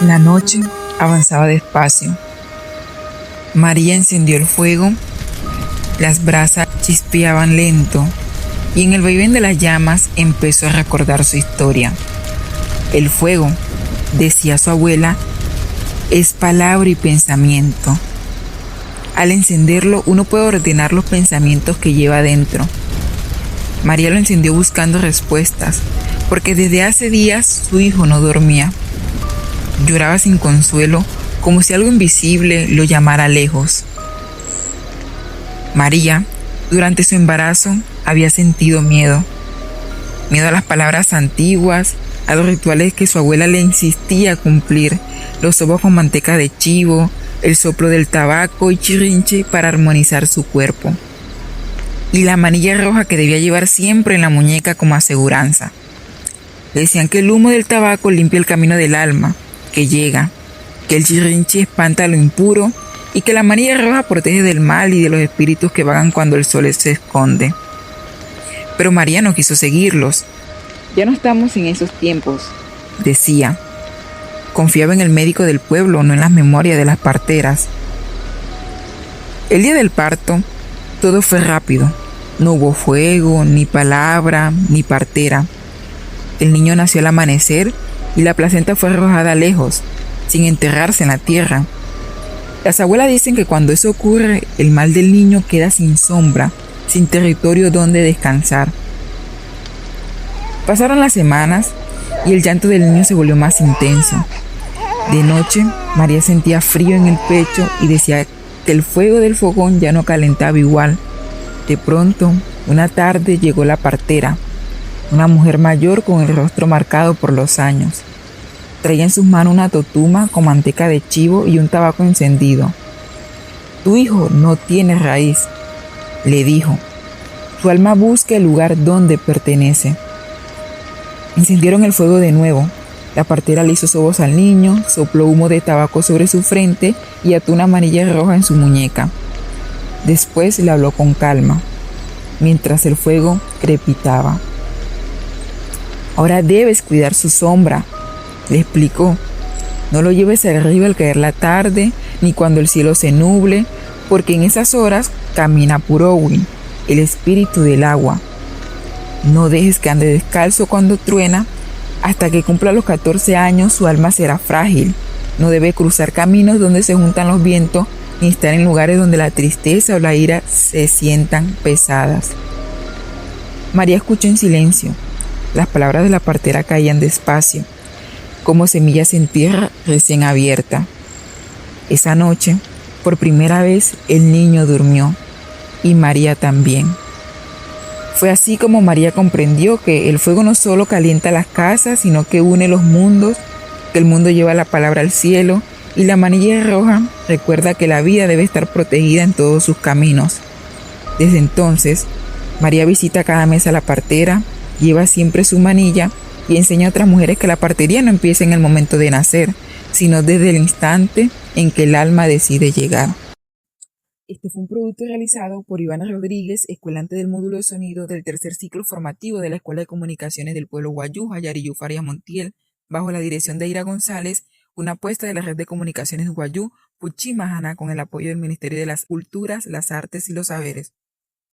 La noche avanzaba despacio. María encendió el fuego, las brasas chispeaban lento y en el vaivén de las llamas empezó a recordar su historia. El fuego, decía su abuela, es palabra y pensamiento. Al encenderlo uno puede ordenar los pensamientos que lleva dentro. María lo encendió buscando respuestas, porque desde hace días su hijo no dormía. Lloraba sin consuelo, como si algo invisible lo llamara lejos. María, durante su embarazo, había sentido miedo. Miedo a las palabras antiguas, a los rituales que su abuela le insistía a cumplir, los sobos con manteca de chivo, el soplo del tabaco y chirrinche para armonizar su cuerpo. Y la manilla roja que debía llevar siempre en la muñeca como aseguranza. Le decían que el humo del tabaco limpia el camino del alma, que llega, que el chirrinche espanta lo impuro y que la manilla roja protege del mal y de los espíritus que vagan cuando el sol se esconde. Pero María no quiso seguirlos. Ya no estamos en esos tiempos, decía. Confiaba en el médico del pueblo, no en las memorias de las parteras. El día del parto, todo fue rápido. No hubo fuego, ni palabra, ni partera. El niño nació al amanecer y la placenta fue arrojada lejos, sin enterrarse en la tierra. Las abuelas dicen que cuando eso ocurre, el mal del niño queda sin sombra, sin territorio donde descansar. Pasaron las semanas y el llanto del niño se volvió más intenso. De noche, María sentía frío en el pecho y decía que el fuego del fogón ya no calentaba igual. De pronto, una tarde llegó la partera, una mujer mayor con el rostro marcado por los años. Traía en sus manos una totuma con manteca de chivo y un tabaco encendido. «Tu hijo no tiene raíz», le dijo. «Su alma busca el lugar donde pertenece». Encendieron el fuego de nuevo. La partera le hizo sobos al niño, sopló humo de tabaco sobre su frente y ató una manilla roja en su muñeca. Después le habló con calma, mientras el fuego crepitaba. «Ahora debes cuidar su sombra», le explicó. «No lo lleves arriba al caer la tarde, ni cuando el cielo se nuble, porque en esas horas camina Purowi, el espíritu del agua. No dejes que ande descalzo cuando truena. Hasta que cumpla los 14 años su alma será frágil. No debe cruzar caminos donde se juntan los vientos, ni estar en lugares donde la tristeza o la ira se sientan pesadas». María escuchó en silencio. Las palabras de la partera caían despacio, como semillas en tierra recién abierta. Esa noche, por primera vez, el niño durmió, y María también. Fue así como María comprendió que el fuego no solo calienta las casas, sino que une los mundos, que el mundo lleva la palabra al cielo, y la manilla roja recuerda que la vida debe estar protegida en todos sus caminos. Desde entonces, María visita cada mes a la partera, lleva siempre su manilla y enseña a otras mujeres que la partería no empieza en el momento de nacer, sino desde el instante en que el alma decide llegar. Este fue un producto realizado por Ivana Rodríguez, escuelante del módulo de sonido del tercer ciclo formativo de la Escuela de Comunicaciones del Pueblo Wayuu, Jayariyú Faria Montiel, bajo la dirección de Ira González, una apuesta de la Red de Comunicaciones Wayuu, Puchimajana, con el apoyo del Ministerio de las Culturas, las Artes y los Saberes.